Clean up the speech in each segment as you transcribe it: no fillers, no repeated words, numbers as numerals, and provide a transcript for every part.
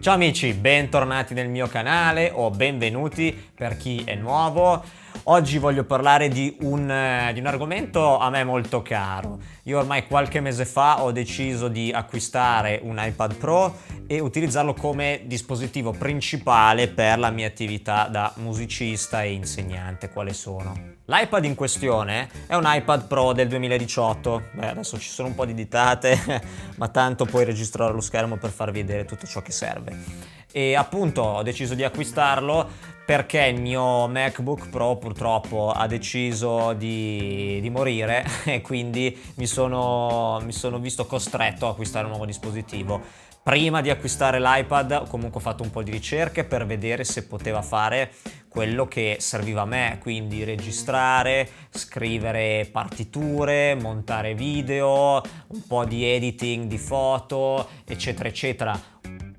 Ciao amici, bentornati nel mio canale o benvenuti per chi è nuovo. Oggi voglio parlare di un argomento a me molto caro. Io ormai qualche mese fa ho deciso di acquistare un iPad Pro e utilizzarlo come dispositivo principale per la mia attività da musicista e insegnante. Quale sono? L'iPad in questione è un iPad Pro del 2018. Adesso ci sono un po' di ditate, ma tanto poi registrerò lo schermo per farvi vedere tutto ciò che serve. E appunto ho deciso di acquistarlo perché il mio MacBook Pro purtroppo ha deciso di morire e quindi mi sono visto costretto a acquistare un nuovo dispositivo. Prima di acquistare l'iPad ho comunque fatto un po' di ricerche per vedere se poteva fare quello che serviva a me, quindi registrare, scrivere partiture, montare video, un po' di editing di foto, eccetera eccetera.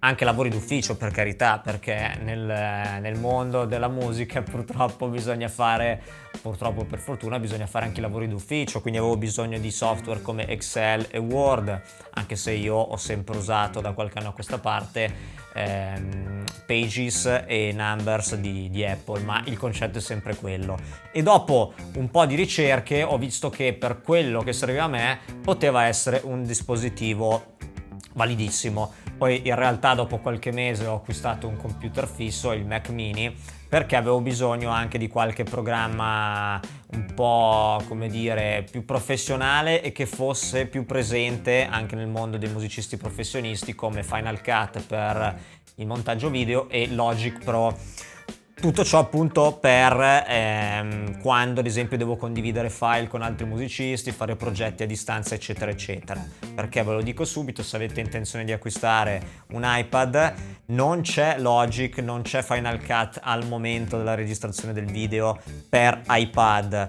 Anche lavori d'ufficio, per carità, perché nel mondo della musica purtroppo per fortuna bisogna fare anche i lavori d'ufficio, quindi avevo bisogno di software come Excel e Word, anche se io ho sempre usato da qualche anno a questa parte Pages e Numbers di Apple, ma il concetto è sempre quello. E dopo un po' di ricerche ho visto che per quello che serviva a me poteva essere un dispositivo validissimo. Poi in realtà dopo qualche mese ho acquistato un computer fisso, il Mac Mini, perché avevo bisogno anche di qualche programma un po', come dire, più professionale e che fosse più presente anche nel mondo dei musicisti professionisti, come Final Cut per il montaggio video e Logic Pro. Tutto ciò appunto per quando ad esempio devo condividere file con altri musicisti, fare progetti a distanza eccetera eccetera. Perché ve lo dico subito, se avete intenzione di acquistare un iPad non c'è Logic, non c'è Final Cut al momento della registrazione del video per iPad.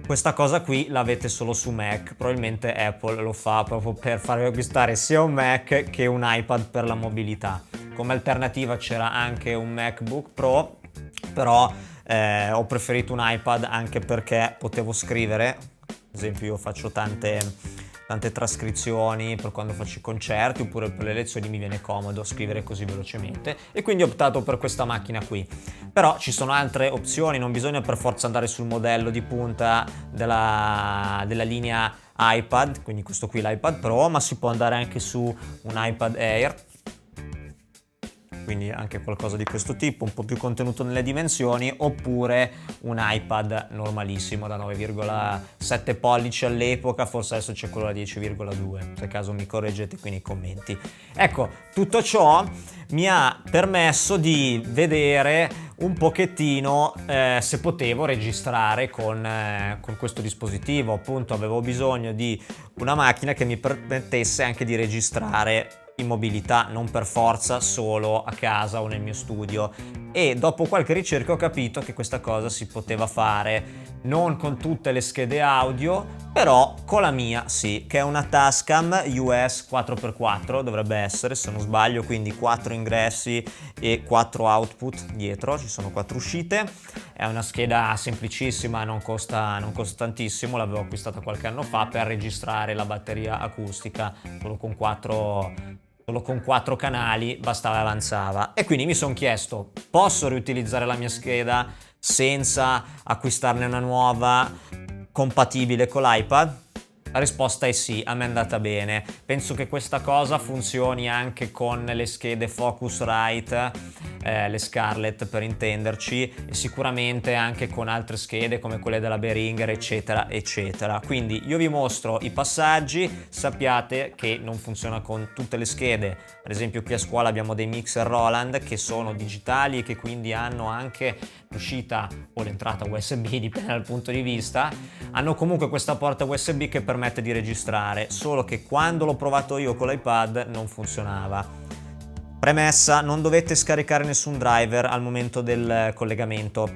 Questa cosa qui l'avete solo su Mac, probabilmente Apple lo fa proprio per farvi acquistare sia un Mac che un iPad per la mobilità. Come alternativa c'era anche un MacBook Pro, però ho preferito un iPad anche perché potevo scrivere. Ad esempio io faccio tante trascrizioni per quando faccio i concerti oppure per le lezioni, mi viene comodo scrivere così velocemente e quindi ho optato per questa macchina qui. Però ci sono altre opzioni, non bisogna per forza andare sul modello di punta della linea iPad, quindi questo qui l'iPad Pro, ma si può andare anche su un iPad Air, quindi anche qualcosa di questo tipo, un po' più contenuto nelle dimensioni, oppure un iPad normalissimo da 9,7 pollici all'epoca, forse adesso c'è quello da 10,2, se caso mi correggete qui nei commenti. Ecco, tutto ciò mi ha permesso di vedere un pochettino se potevo registrare con questo dispositivo. Appunto avevo bisogno di una macchina che mi permettesse anche di registrare in mobilità, non per forza solo a casa o nel mio studio, e dopo qualche ricerca ho capito che questa cosa si poteva fare non con tutte le schede audio, però con la mia sì, che è una Tascam US 4x4 dovrebbe essere, se non sbaglio, quindi 4 ingressi e 4 output dietro, ci sono 4 uscite. È una scheda semplicissima, non costa tantissimo, l'avevo acquistata qualche anno fa per registrare la batteria acustica solo con 4 canali, bastava e avanzava. E quindi mi sono chiesto, posso riutilizzare la mia scheda senza acquistarne una nuova compatibile con l'iPad? La risposta è sì, a me è andata bene. Penso che questa cosa funzioni anche con le schede Focusrite, le Scarlett per intenderci, e sicuramente anche con altre schede come quelle della Behringer eccetera eccetera. Quindi io vi mostro i passaggi, sappiate che non funziona con tutte le schede. Ad esempio qui a scuola abbiamo dei mixer Roland che sono digitali e che quindi hanno anche l'uscita o l'entrata USB, dipende dal punto di vista, hanno comunque questa porta USB che permette di registrare, solo che quando l'ho provato io con l'iPad non funzionava. Premessa, non dovete scaricare nessun driver al momento del collegamento.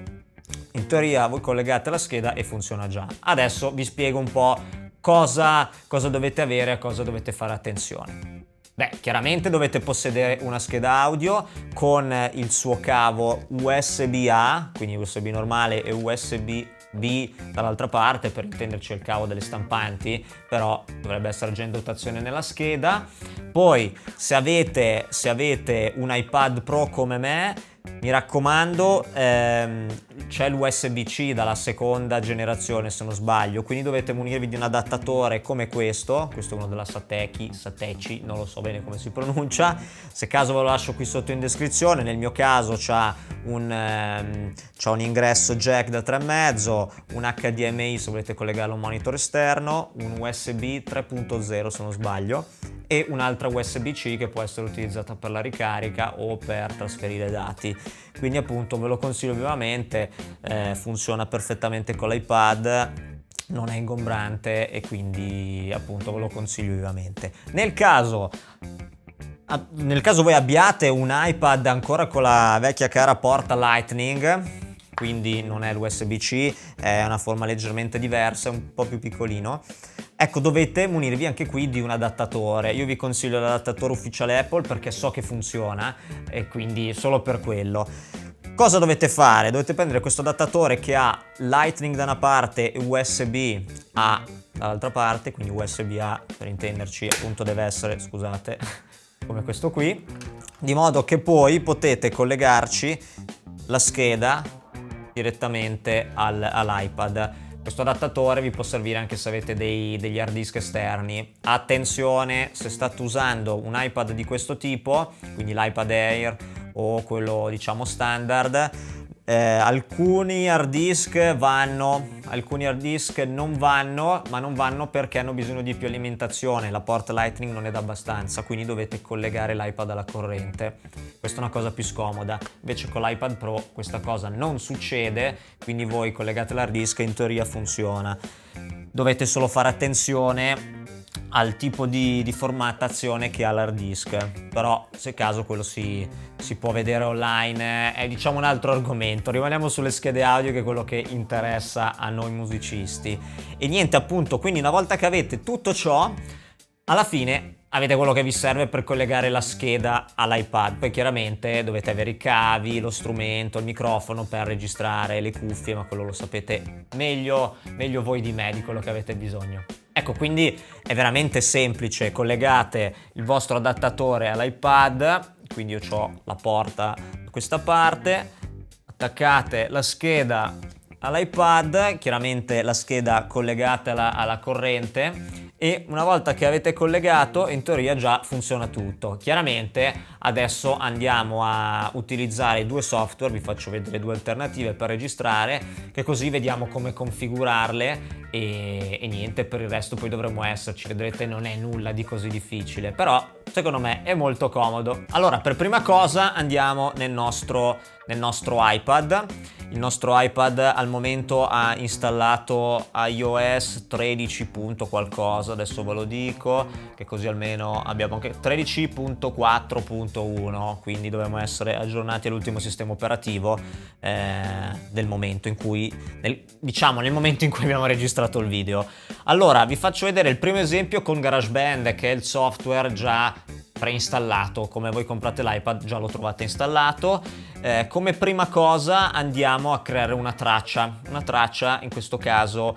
In teoria voi collegate la scheda e funziona già. Adesso vi spiego un po' cosa dovete avere e a cosa dovete fare attenzione. Beh, chiaramente dovete possedere una scheda audio con il suo cavo USB-A, quindi USB normale, e USB B dall'altra parte, per intenderci il cavo delle stampanti, però dovrebbe essere già in dotazione nella scheda. Poi se avete un iPad Pro come me, mi raccomando, c'è l'USB-C dalla seconda generazione se non sbaglio, quindi dovete munirvi di un adattatore come questo è uno della Satechi, non lo so bene come si pronuncia, se caso ve lo lascio qui sotto in descrizione. Nel mio caso c'ha un ingresso jack da 3,5, un HDMI se volete collegarlo a un monitor esterno, un USB 3.0 se non sbaglio, e un'altra USB-C che può essere utilizzata per la ricarica o per trasferire dati. Quindi appunto ve lo consiglio vivamente, funziona perfettamente con l'iPad, non è ingombrante e quindi appunto ve lo consiglio vivamente. Nel caso voi abbiate un iPad ancora con la vecchia cara porta Lightning, quindi non è l'USB-C, è una forma leggermente diversa, è un po' più piccolino. Ecco, dovete munirvi anche qui di un adattatore. Io vi consiglio l'adattatore ufficiale Apple perché so che funziona e quindi solo per quello. Cosa dovete fare? Dovete prendere questo adattatore che ha Lightning da una parte e USB-A dall'altra parte, quindi USB-A per intenderci appunto deve essere, scusate, come questo qui, di modo che poi potete collegarci la scheda direttamente all'iPad. Questo adattatore vi può servire anche se avete degli hard disk esterni. Attenzione, se state usando un iPad di questo tipo, quindi l'iPad Air o quello diciamo standard, alcuni hard disk non vanno, ma non vanno perché hanno bisogno di più alimentazione, la porta Lightning non è abbastanza, quindi dovete collegare l'iPad alla corrente. Questa è una cosa più scomoda, invece con l'iPad Pro questa cosa non succede, quindi voi collegate l'hard disk e in teoria funziona. Dovete solo fare attenzione al tipo di formattazione che ha l'hard disk, però se caso quello si può vedere online, è diciamo un altro argomento. Rimaniamo sulle schede audio che è quello che interessa a noi musicisti. E niente, appunto, quindi una volta che avete tutto ciò, alla fine avete quello che vi serve per collegare la scheda all'iPad. Poi chiaramente dovete avere i cavi, lo strumento, il microfono per registrare, le cuffie, ma quello lo sapete meglio voi di me di quello che avete bisogno. Ecco, quindi è veramente semplice, collegate il vostro adattatore all'iPad, quindi io ho la porta da questa parte, attaccate la scheda all'iPad, chiaramente la scheda collegatela alla corrente, e una volta che avete collegato in teoria già funziona tutto. Chiaramente adesso andiamo a utilizzare i due software, vi faccio vedere due alternative per registrare, che così vediamo come configurarle e niente, per il resto poi dovremo esserci, vedrete non è nulla di così difficile, però secondo me è molto comodo. Allora, per prima cosa andiamo nel nostro iPad. Il nostro iPad al momento ha installato iOS 13. qualcosa, adesso ve lo dico, che così almeno abbiamo anche 13.4.1, quindi dobbiamo essere aggiornati all'ultimo sistema operativo del momento in cui, nel momento in cui abbiamo registrato il video. Allora, vi faccio vedere il primo esempio con GarageBand, che è il software già preinstallato. Come voi comprate l'iPad già lo trovate installato. Come prima cosa andiamo a creare una traccia, in questo caso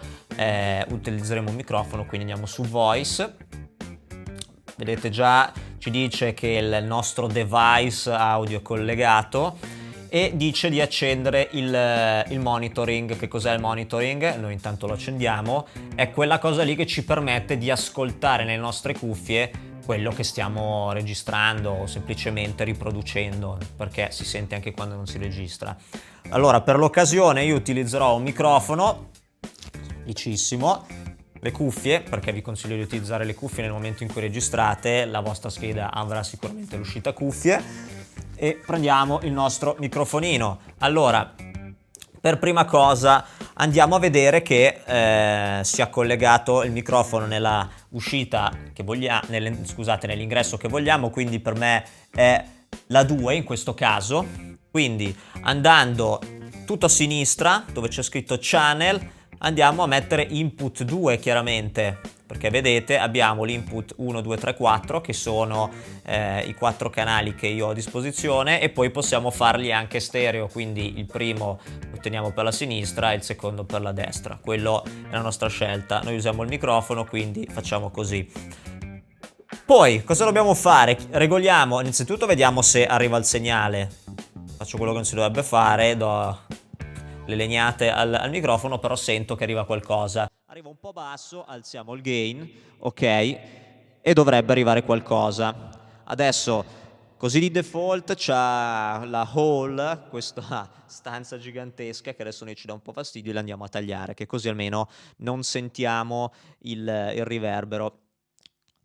utilizzeremo un microfono, quindi andiamo su Voice. Vedete già ci dice che il nostro device audio è collegato e dice di accendere il monitoring. Che cos'è il monitoring? Noi intanto lo accendiamo. È quella cosa lì che ci permette di ascoltare nelle nostre cuffie quello che stiamo registrando o semplicemente riproducendo, perché si sente anche quando non si registra. Allora, per l'occasione io utilizzerò un microfono, semplicissimo, le cuffie, perché vi consiglio di utilizzare le cuffie nel momento in cui registrate, la vostra scheda avrà sicuramente l'uscita cuffie, e prendiamo il nostro microfonino. Allora, per prima cosa andiamo a vedere che sia collegato il microfono nella uscita che vogliamo, nell'ingresso che vogliamo, quindi per me è la 2 in questo caso. Quindi andando tutto a sinistra dove c'è scritto channel andiamo a mettere input 2 chiaramente, perché vedete abbiamo l'input 1, 2, 3, 4 che sono i 4 canali che io ho a disposizione, e poi possiamo farli anche stereo, quindi il primo lo teniamo per la sinistra e il secondo per la destra. Quello è la nostra scelta, noi usiamo il microfono, quindi facciamo così. Poi cosa dobbiamo fare? Regoliamo, innanzitutto vediamo se arriva il segnale, faccio quello che non si dovrebbe fare, do le legnate al microfono, però sento che arriva qualcosa. Arriva un po' basso, alziamo il gain, ok, e dovrebbe arrivare qualcosa. Adesso, così di default c'ha la hall, questa stanza gigantesca che adesso noi ci dà un po' fastidio e la andiamo a tagliare, che così almeno non sentiamo il riverbero.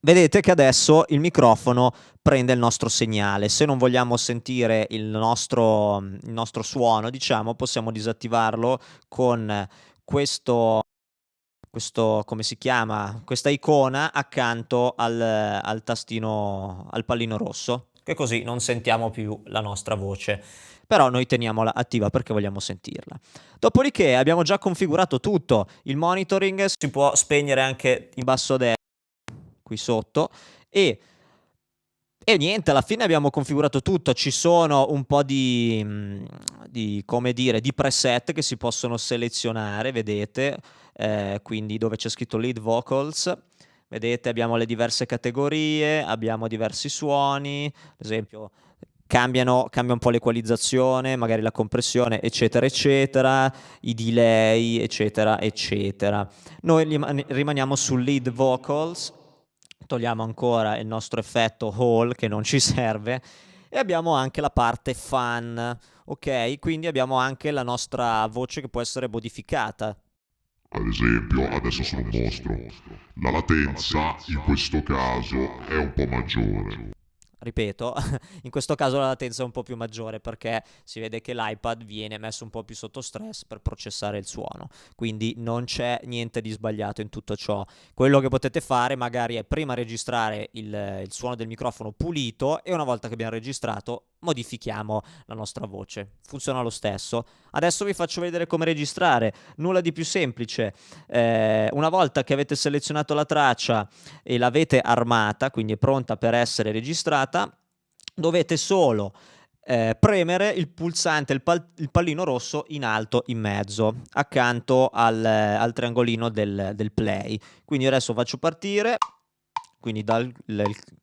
Vedete che adesso il microfono prende il nostro segnale. Se non vogliamo sentire il nostro suono, diciamo, possiamo disattivarlo con questo, come si chiama? Questa icona accanto al tastino, al pallino rosso, che così non sentiamo più la nostra voce. Però noi teniamola attiva perché vogliamo sentirla. Dopodiché abbiamo già configurato tutto. Il monitoring si può spegnere anche in basso a destra, qui sotto, e niente, alla fine abbiamo configurato tutto. Ci sono un po' come dire, di preset che si possono selezionare, vedete, quindi dove c'è scritto lead vocals, vedete abbiamo le diverse categorie, abbiamo diversi suoni, ad esempio cambia un po' l'equalizzazione, magari la compressione, eccetera eccetera, i delay, eccetera eccetera. Noi rimaniamo su lead vocals, togliamo ancora il nostro effetto hall che non ci serve, e abbiamo anche la parte fan, ok? Quindi abbiamo anche la nostra voce che può essere modificata. Ad esempio, adesso sono un mostro. La latenza in questo caso è un po' maggiore. Ripeto, in questo caso la latenza è un po' più maggiore perché si vede che l'iPad viene messo un po' più sotto stress per processare il suono, quindi non c'è niente di sbagliato in tutto ciò. Quello che potete fare magari è prima registrare il suono del microfono pulito, e una volta che abbiamo registrato modifichiamo la nostra voce. Funziona lo stesso. Adesso vi faccio vedere come registrare, nulla di più semplice. Una volta che avete selezionato la traccia e l'avete armata, quindi è pronta per essere registrata, dovete solo premere il pulsante, il pallino rosso in alto in mezzo, accanto al triangolino del play. Quindi adesso faccio partire, quindi dal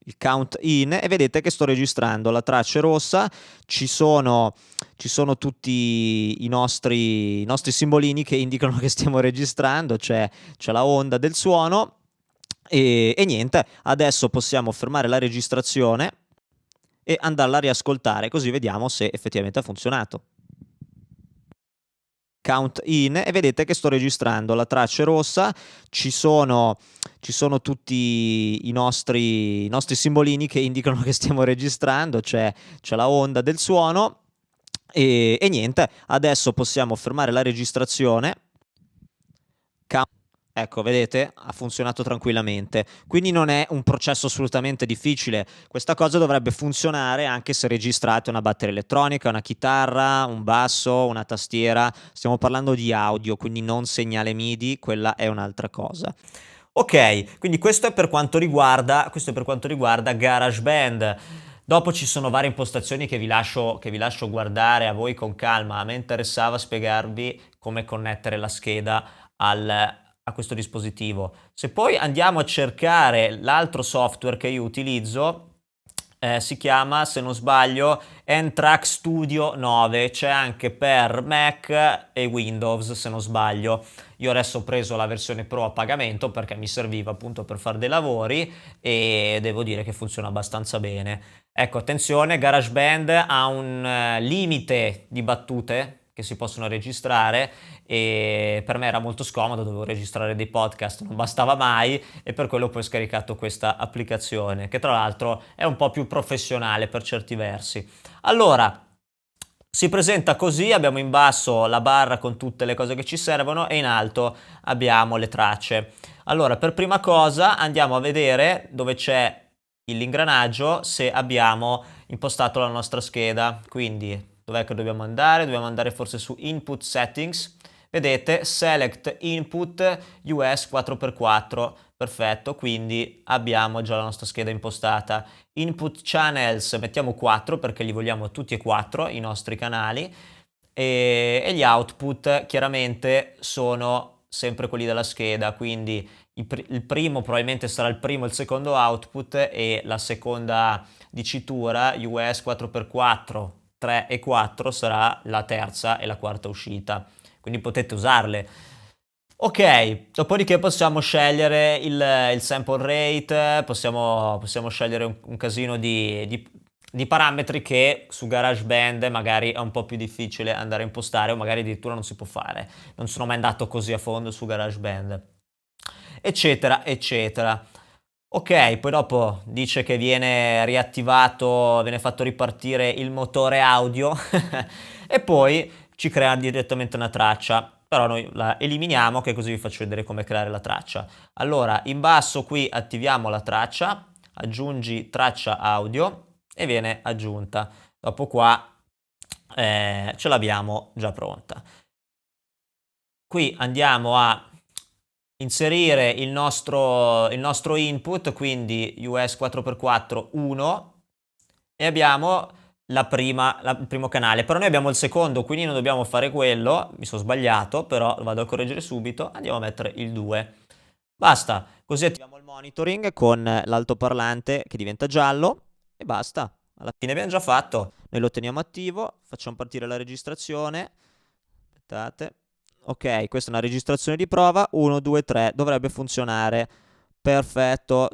il count in, e vedete che sto registrando, la traccia è rossa, ci sono tutti i nostri simbolini che indicano che stiamo registrando, c'è la onda del suono, e niente, adesso possiamo fermare la registrazione e andarla a riascoltare, così vediamo se effettivamente ha funzionato. Count in, e vedete che sto registrando, la traccia è rossa, ci sono tutti i nostri simbolini che indicano che stiamo registrando, c'è la onda del suono, e niente, adesso possiamo fermare la registrazione. Ecco, vedete? Ha funzionato tranquillamente. Quindi non è un processo assolutamente difficile. Questa cosa dovrebbe funzionare anche se registrate una batteria elettronica, una chitarra, un basso, una tastiera. Stiamo parlando di audio, quindi non segnale MIDI, quella è un'altra cosa. Ok, quindi questo è per quanto riguarda GarageBand. Dopo ci sono varie impostazioni che vi lascio guardare a voi con calma. A me interessava spiegarvi come connettere la scheda a questo dispositivo. Se poi andiamo a cercare l'altro software che io utilizzo, si chiama, se non sbaglio, N-Track Studio 9, c'è anche per Mac e Windows, se non sbaglio. Io adesso ho preso la versione Pro a pagamento perché mi serviva appunto per fare dei lavori, e devo dire che funziona abbastanza bene. Ecco, attenzione, GarageBand ha un limite di battute che si possono registrare, e per me era molto scomodo, dovevo registrare dei podcast, non bastava mai, e per quello poi ho scaricato questa applicazione che tra l'altro è un po' più professionale per certi versi. Allora, si presenta così: abbiamo in basso la barra con tutte le cose che ci servono e in alto abbiamo le tracce. Allora, per prima cosa andiamo a vedere dove c'è l'ingranaggio se abbiamo impostato la nostra scheda, quindi dov'è che dobbiamo andare? Dobbiamo andare forse su Input Settings, vedete Select Input US 4x4, perfetto, quindi abbiamo già la nostra scheda impostata. Input channels mettiamo 4 perché li vogliamo tutti e 4 i nostri canali, e gli output chiaramente sono sempre quelli della scheda, quindi il primo probabilmente sarà il primo e il secondo output, e la seconda dicitura US 4x4, 3 e 4 sarà la terza e la quarta uscita, quindi potete usarle. Ok, dopodiché possiamo scegliere il sample rate, possiamo scegliere un casino di parametri che su GarageBand magari è un po' più difficile andare a impostare, o magari addirittura non si può fare. Non sono mai andato così a fondo su GarageBand, eccetera, eccetera. Ok, poi dopo dice che viene riattivato, viene fatto ripartire il motore audio e poi ci crea direttamente una traccia. Però noi la eliminiamo, che così vi faccio vedere come creare la traccia. Allora, in basso qui attiviamo la traccia, aggiungi traccia audio e viene aggiunta. Dopo qua ce l'abbiamo già pronta. Qui andiamo a inserire il nostro input, quindi US 4x4 1, e abbiamo il primo canale, però noi abbiamo il secondo, quindi non dobbiamo fare quello, mi sono sbagliato, però lo vado a correggere subito, andiamo a mettere il 2. Basta, così attiviamo il monitoring con l'altoparlante che diventa giallo e basta. Alla fine abbiamo già fatto. Noi lo teniamo attivo, facciamo partire la registrazione. Aspettate. Ok, questa è una registrazione di prova, 1, 2, 3, dovrebbe funzionare. Perfetto.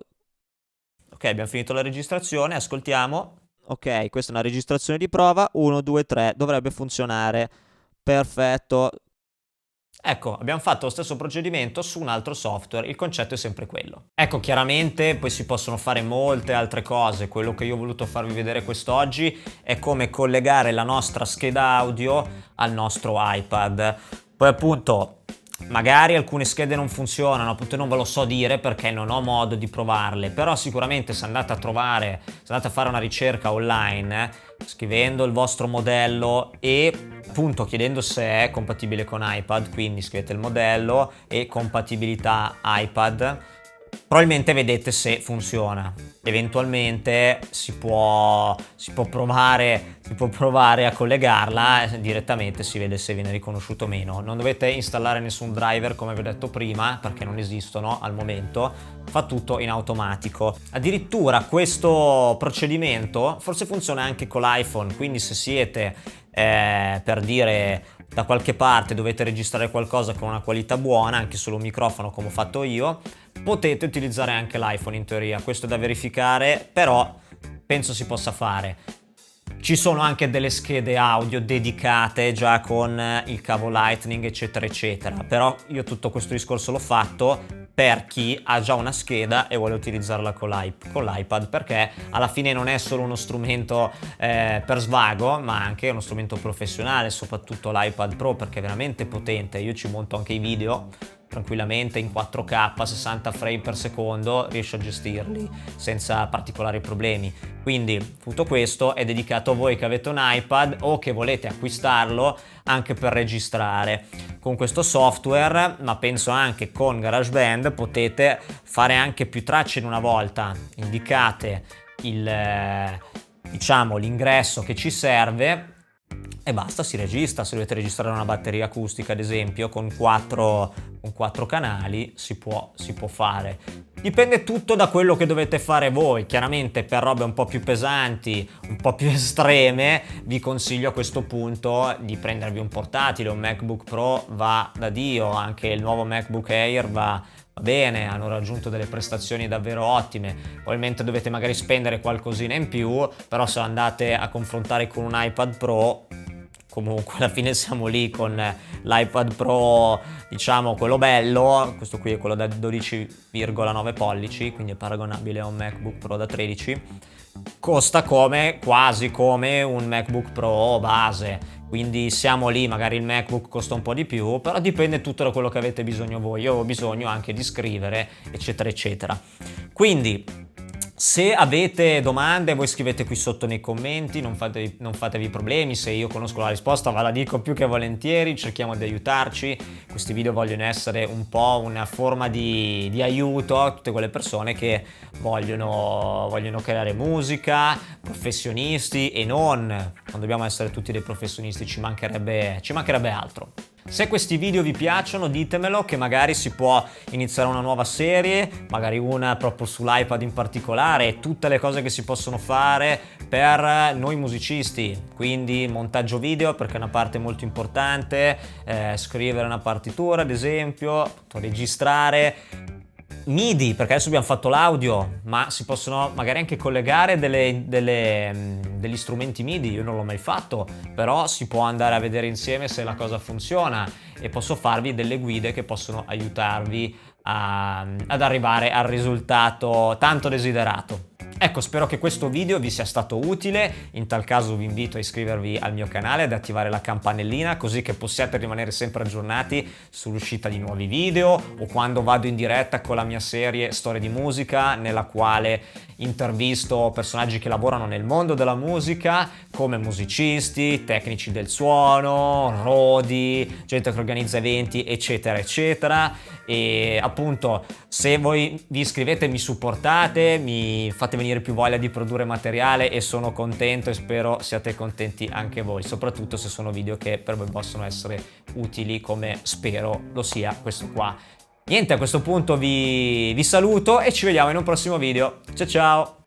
Ok, abbiamo finito la registrazione, ascoltiamo. Ok, questa è una registrazione di prova, 1, 2, 3, dovrebbe funzionare. Perfetto. Ecco, abbiamo fatto lo stesso procedimento su un altro software, il concetto è sempre quello. Ecco, chiaramente poi si possono fare molte altre cose, quello che io ho voluto farvi vedere quest'oggi è come collegare la nostra scheda audio al nostro iPad. Poi appunto, magari alcune schede non funzionano, appunto non ve lo so dire perché non ho modo di provarle, però sicuramente se andate a fare una ricerca online, scrivendo il vostro modello e appunto chiedendo se è compatibile con iPad, quindi scrivete il modello e compatibilità iPad, probabilmente vedete se funziona. Eventualmente si può provare a collegarla direttamente, si vede se viene riconosciuto o meno. Non dovete installare nessun driver come vi ho detto prima, perché non esistono al momento, fa tutto in automatico. Addirittura questo procedimento forse funziona anche con l'iPhone, quindi se siete per dire da qualche parte dovete registrare qualcosa con una qualità buona, anche solo un microfono come ho fatto io, potete utilizzare anche l'iPhone in teoria. Questo è da verificare, però penso si possa fare. Ci sono anche delle schede audio dedicate già con il cavo Lightning eccetera eccetera, però io tutto questo discorso l'ho fatto per chi ha già una scheda e vuole utilizzarla con l'iPad, perché alla fine non è solo uno strumento per svago, ma anche uno strumento professionale, soprattutto l'iPad Pro, perché è veramente potente. Io ci monto anche i video tranquillamente in 4K, 60 frame per secondo, riesce a gestirli senza particolari problemi. Quindi tutto questo è dedicato a voi che avete un iPad o che volete acquistarlo anche per registrare. Con questo software, ma penso anche con GarageBand, potete fare anche più tracce in una volta. Indicate l'ingresso che ci serve e basta, si registra. Se dovete registrare una batteria acustica, ad esempio, con 4 canali, si può fare. Dipende tutto da quello che dovete fare voi. Chiaramente per robe un po' più pesanti, un po' più estreme, vi consiglio a questo punto di prendervi un portatile. Un MacBook Pro va da Dio, anche il nuovo MacBook Air va bene, hanno raggiunto delle prestazioni davvero ottime. Probabilmente dovete magari spendere qualcosina in più, però se andate a confrontare con un iPad Pro, comunque alla fine siamo lì con l'iPad Pro, diciamo quello bello. Questo qui è quello da 12,9 pollici, quindi è paragonabile a un MacBook Pro da 13. Costa quasi come un MacBook Pro base, quindi siamo lì. Magari il MacBook costa un po' di più, però dipende tutto da quello che avete bisogno voi. Io ho bisogno anche di scrivere eccetera eccetera, quindi Se avete domande voi scrivete qui sotto nei commenti, non fatevi problemi, se io conosco la risposta ve la dico più che volentieri, cerchiamo di aiutarci. Questi video vogliono essere un po' una forma di aiuto a tutte quelle persone che vogliono creare musica, professionisti e non dobbiamo essere tutti dei professionisti, ci mancherebbe altro. Se questi video vi piacciono ditemelo, che magari si può iniziare una nuova serie, magari una proprio sull'iPad in particolare, e tutte le cose che si possono fare per noi musicisti, quindi montaggio video perché è una parte molto importante, scrivere una partitura ad esempio, registrare, MIDI, perché adesso abbiamo fatto l'audio, ma si possono magari anche collegare degli strumenti MIDI, io non l'ho mai fatto, però si può andare a vedere insieme se la cosa funziona e posso farvi delle guide che possono aiutarvi ad arrivare al risultato tanto desiderato. Ecco, spero che questo video vi sia stato utile, in tal caso vi invito a iscrivervi al mio canale, ad attivare la campanellina così che possiate rimanere sempre aggiornati sull'uscita di nuovi video o quando vado in diretta con la mia serie Storie di musica, nella quale intervisto personaggi che lavorano nel mondo della musica come musicisti, tecnici del suono, rodi, gente che organizza eventi eccetera eccetera. E appunto se voi vi iscrivete mi supportate, mi fate venire più voglia di produrre materiale e sono contento e spero siate contenti anche voi, soprattutto se sono video che per voi possono essere utili come spero lo sia questo qua. Niente, a questo punto vi saluto e ci vediamo in un prossimo video. Ciao ciao!